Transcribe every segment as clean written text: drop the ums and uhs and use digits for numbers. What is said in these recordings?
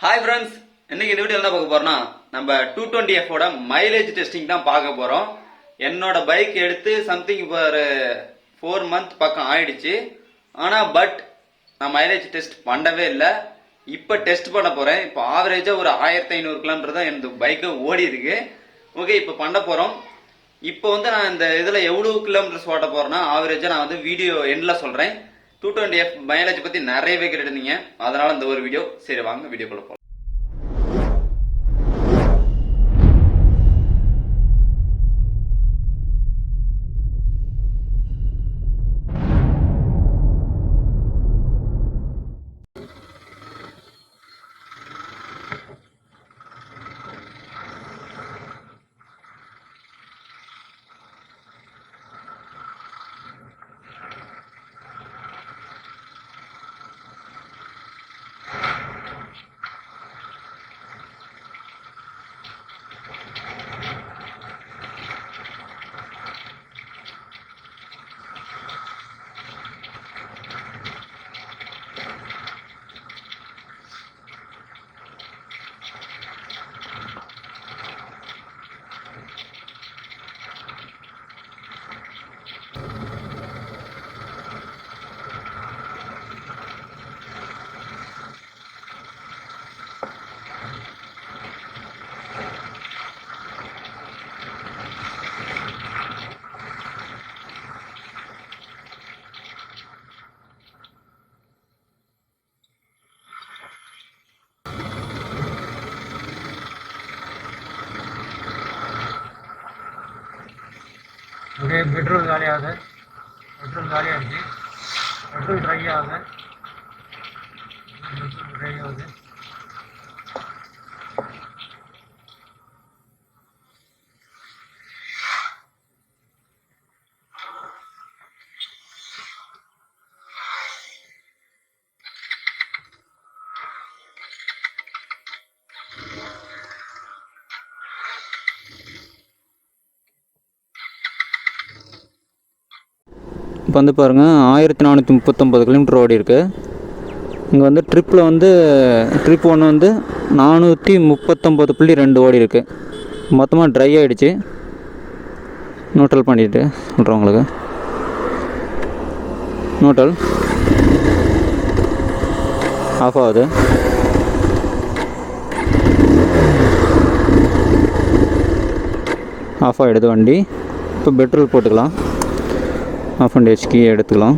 Hi friends, இன்னைக்கு இந்த video என்ன பார்க்க போறோம்னா நம்ம 220F ஓட மைலேஜ் டெஸ்டிங் தான் பார்க்க போறோம். என்னோட பைக் எடுத்து சம்திங் இப்போ ஒரு 4 மந்த் பக்கம் ஆயிடுச்சு. பட் நான் மைலேஜ் டெஸ்ட் பண்ணவே இல்லை. இப்போ டெஸ்ட் பண்ண போறேன். இப்போ ஆவரேஜா ஒரு 1500 கிலோமீட்டர் தான் எனது பைக்கு ஓடி இருக்கு. ஓகே, இப்போ பண்ண போறோம். இப்போ நான் இந்த இதுல எவ்வளவு கிலோமீட்டர்ஸ் ஓட்ட போறேன்னா ஆவரேஜா நான் வீடியோ எண்ட்ல சொல்றேன். 220F மைலேஜ் பத்தி நிறையவே கேட்டுருந்தீங்க, அதனால இந்த ஒரு வீடியோ. சரி, வாங்க வீடியோக்குள்ள போலாம். ओके, पेट्रोल गाड़ी आगे पेट्रोल गाड़ी आगे पेट्रोल ड्राई आगे ड्राई आगे இப்போ பாருங்கள் 1439 கிலோமீட்டர் ஓடி இருக்குது. இங்கே ட்ரிப்பில் ட்ரிப் 1 439.2 ஓடி இருக்குது. மொத்தமாக ட்ரை ஆகிடுச்சு. நோட்டல் பண்ணிவிட்டு சொல்கிறேன் உங்களுக்கு. நோட்டல் ஆஃப் ஆகுது. ஆஃப் ஆகிடுது வண்டி. இப்போ பெட்ரோல் போட்டுக்கலாம். ஆஃப் அண்ட் ஹெச் கீ எடுத்துக்கலாம்.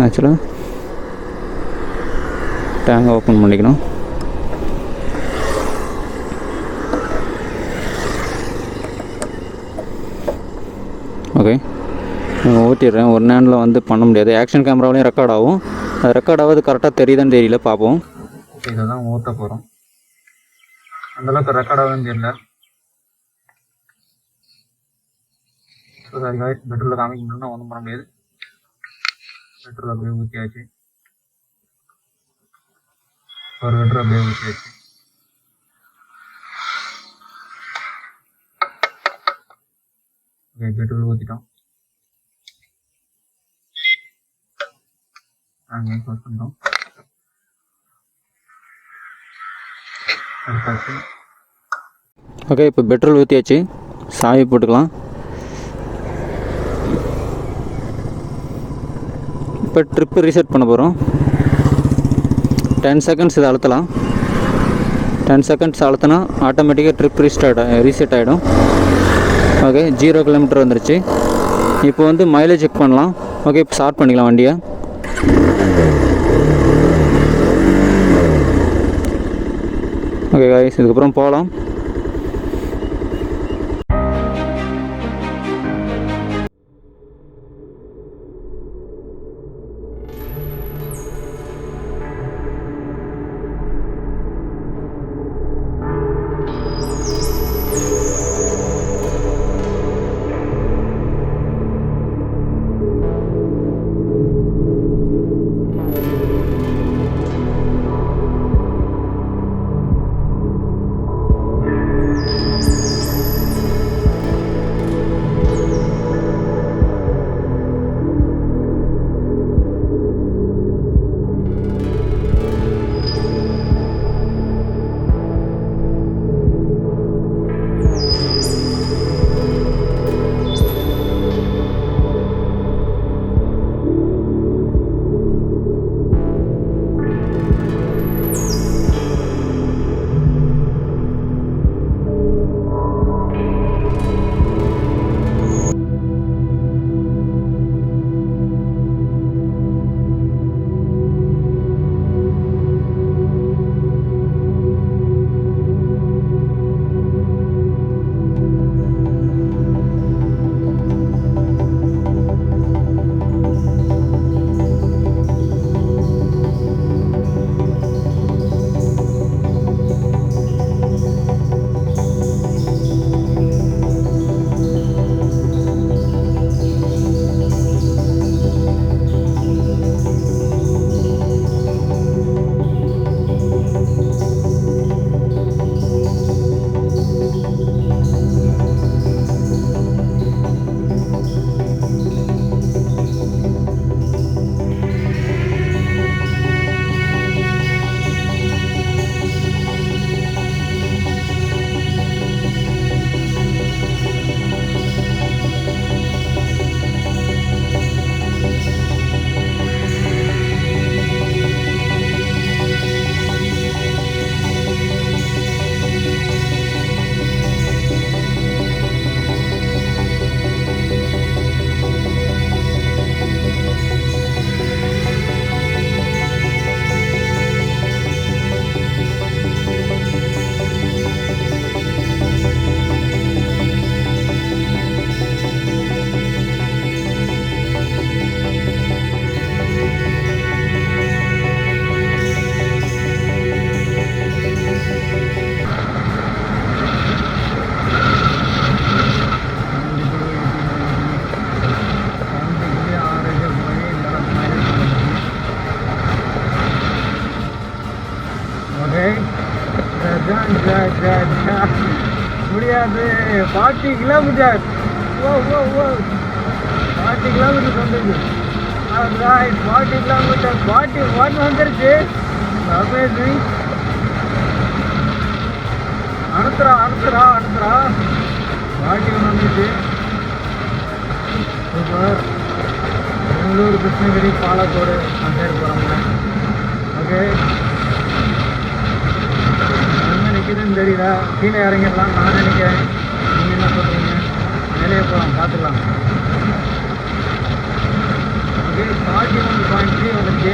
ஆக்சுவலாக டேங்கை ஓப்பன் பண்ணிக்கணும். ஓகே, ஓட்டிடுறேன். ஒரு நேரில் பண்ண முடியாது. ஆக்ஷன் கேமராவிலையும் ரெக்கார்ட் ஆகும். அது ரெக்கார்ட் ஆகுது கரெக்டாக தெரியுதான்னு தெரியல, பார்ப்போம். இதை தான் ஊற்ற போகிறோம். அந்தளவுக்கு ரெக்கார்ட் ஆகுதுன்னு தெரியல. பெட்ரோலில் காமிக்க முடியும்னா ஒன்றும் பண்ண முடியாது. பெட்ரோல் அப்படியே ஊற்றியாச்சு. ஒரு லிட்டர் அப்படியே ஊற்றியாச்சு. ஓகே, பெட்ரோல் ஊற்றிட்டோம். நாங்கள் க்ளோஸ் பண்ணிட்டோம். ஓகே, இப்போ பெட்ரோல் ஊற்றியாச்சு. சாவி போட்டுக்கலாம். இப்போ ட்ரிப்பு ரீசெட் பண்ண போகிறோம். 10 செகண்ட்ஸ் இதை அழுத்தலாம். 10 செகண்ட்ஸ் அழுத்தினா ஆட்டோமேட்டிக்காக ட்ரிப் ரீசெட் ஆகிடும். ஓகே, 0 கிலோமீட்டர் வந்துருச்சு. இப்போ மைலேஜ் செக் பண்ணலாம். ஓகே, இப்போ ஸ்டார்ட் பண்ணிக்கலாம் வண்டியை. ஓகே காய்ஸ், இதுக்கப்புறம் போகலாம். முடியாது. 40 கிலோமீட்டர். ஓ ஓ ஓ 40 கிலோமீட்டர் வந்துருக்கு. 40 கிலோமீட்டர் 41 வந்துருச்சு. அமேசிங். அனுப்புறா 41 வந்துச்சு. சூப்பர். பெங்களூர், கிருஷ்ணகிரி, பாலக்கோடு அந்த சைடு போகிறோம்ல. ஓகே, என்ன நிற்கிதுன்னு தெரியல. கீழே இறங்கிடலாம் நான் நினைக்கிறேன். நீங்கள் என்ன சொல்கிறீங்க? மேலேயே போகலாம், பார்த்துக்கலாம். ஓகே, 41.3 வந்துச்சு.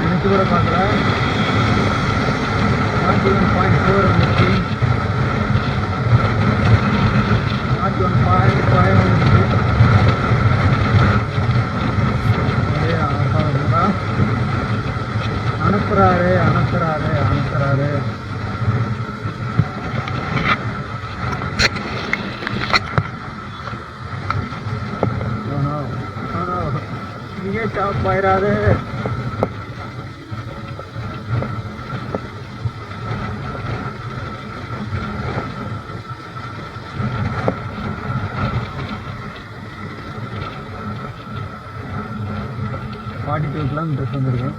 நினச்சி கூட பார்க்கல. 41.4 வந்துச்சு. 41.5 வந்துச்சு. அனுப்புறாரு. இங்கே ஸ்டாப் ஆயிடாது. ஃபார்ட்டி 2 கிலோமீட்டர்ஸ் வந்துருக்கு.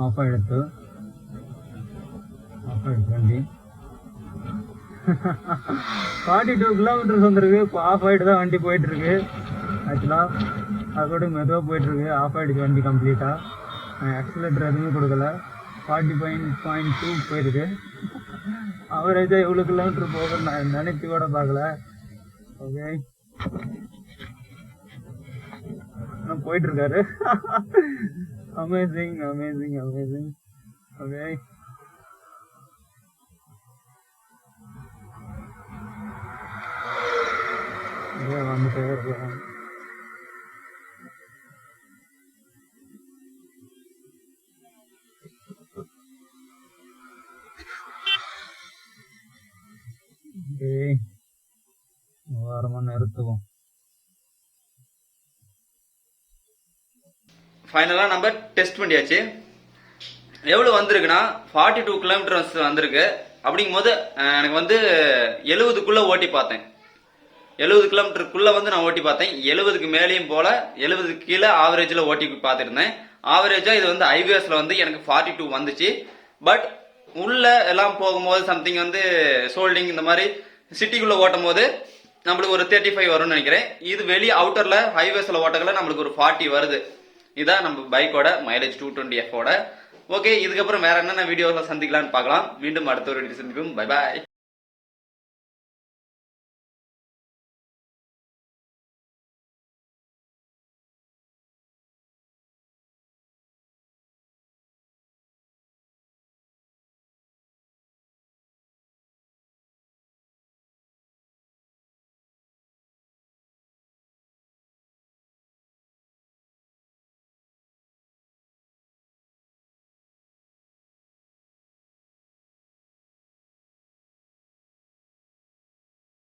ஆஃப் ஆகிடுத்து வண்டி. 42 கிலோமீட்டர்ஸ் வந்துருக்கு. இப்போ ஆஃப் ஆகிட்டு தான் வண்டி போயிட்டுருக்கு. ஆக்சுவலாக அதோட மெதுவாக போயிட்டுருக்கு. ஆஃப் ஆகிடுச்சு வண்டி கம்ப்ளீட்டாக. ஆக்சிலேட்டர் எதுவுமே கொடுக்கல. 40.2 போயிருக்கு. அவரேஜாக எவ்வளோ கிலோமீட்டர் போகுதுன்னு நான் நினைச்சு கூட பார்க்கல. ஓகே, ஆனால் போயிட்டுருக்காரு. அமேசிங். ஓகே, வந்துட்டே இருக்கலாம். வாரமாக நிறுத்துவோம். ஃபைனலாக நம்ம டெஸ்ட் பண்ணியாச்சு. எவ்வளோ வந்திருக்குன்னா 42 கிலோமீட்டர்ஸ் வந்திருக்கு. அப்படிங்கும் போது எனக்கு வந்து 70க்குள்ளே ஓட்டி பார்த்தேன். 70 கிலோமீட்டருக்குள்ளே வந்து நான் ஓட்டி பார்த்தேன். 70க்கு மேலேயும் போல் 70க்கு கீழே ஆவரேஜில் ஓட்டி பார்த்துருந்தேன். ஆவரேஜாக இது வந்து ஹைவேஸில் வந்து எனக்கு 42 வந்துச்சு. பட் உள்ள எல்லாம் போகும்போது சம்திங் வந்து சோல்டிங் இந்த மாதிரி சிட்டிக்குள்ளே ஓட்டும் போது நம்மளுக்கு ஒரு 35 வரும்னு நினைக்கிறேன். இது வெளியே அவுட்டரில் ஹைவேஸில் ஓட்டக்கல நம்மளுக்கு ஒரு 40 வருது. இதான் நம்ம பைக்கோட மைலேஜ் 220F ஓட. ஓகே, இதுக்கப்புறம் வேற என்னென்ன வீடியோவில் சந்திக்கலாம்னு பார்க்கலாம். மீண்டும் அடுத்த ஒரு வீடியோ சந்திக்கும். Bye bye.